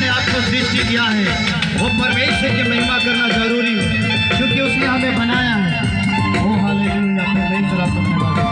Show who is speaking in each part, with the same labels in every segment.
Speaker 1: ने आपको सृष्टि किया है वो परमेश्वर की महिमा करना जरूरी है, क्योंकि उसने हमें बनाया है। ओ हालेलुया, परमेश्वर आपको धन्यवाद।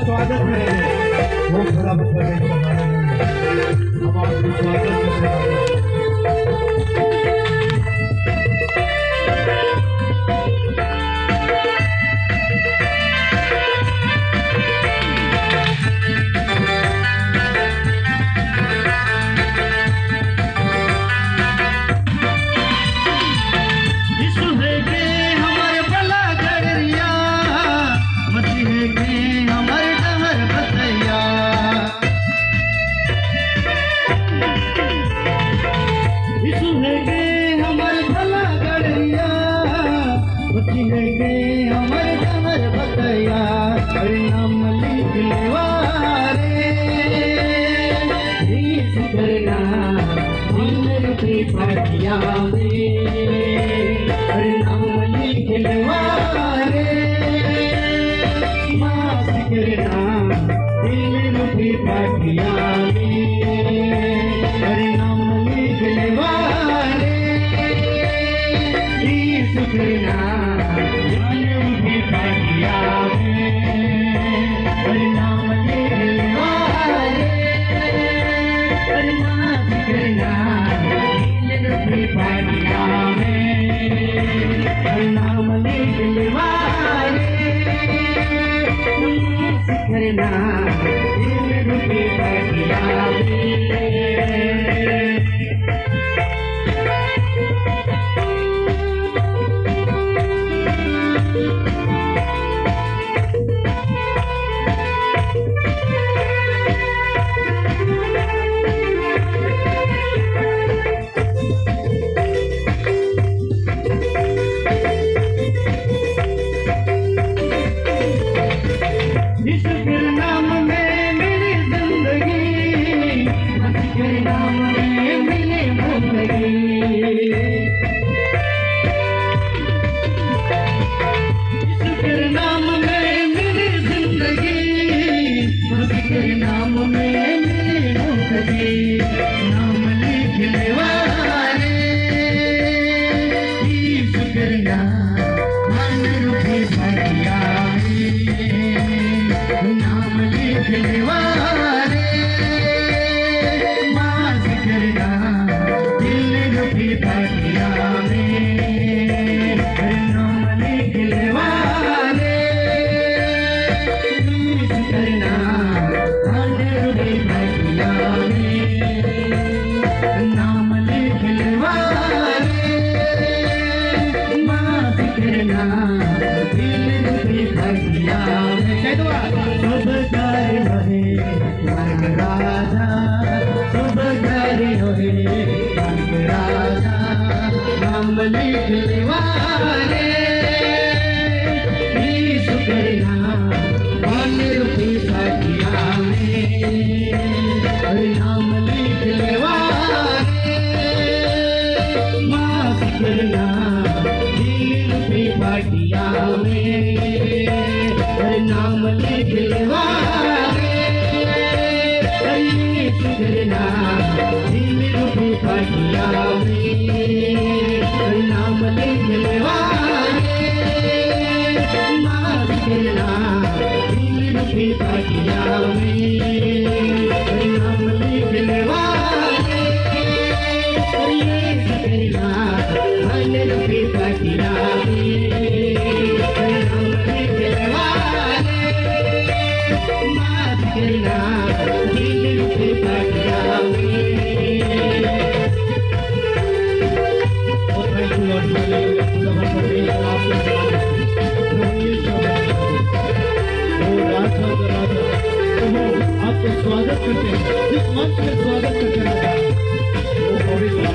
Speaker 1: स्वागत करेंगे वो थोड़ा बहुत हम आपको स्वागत करेंगे। करना लिखने वाले यीशु के नाम मन रूपी पाटिया में, हरि नाम लिखने वाले माफ करना दिल रूपी पाटिया में, हरि नाम लिखने वाले यीशु के नाम दिल रूपी पाटिया में, हरि नाम लिखने वाले माफ करना दिल रूपी पाटिया में, हरि नाम लिखने वाले यीशु के नाम मन रूपी पाटिया में, हरि नाम लिखने वाले माफ करना दिल रूपी पाटिया में। Lord, hallelujah, खुदा भर परमेश्वर आपको सलाम प्रभु यीशु ओ राजा का राजा प्रभु आपको स्वागत करते हैं, इस मंच में स्वागत करते हैं। ओ पवित्र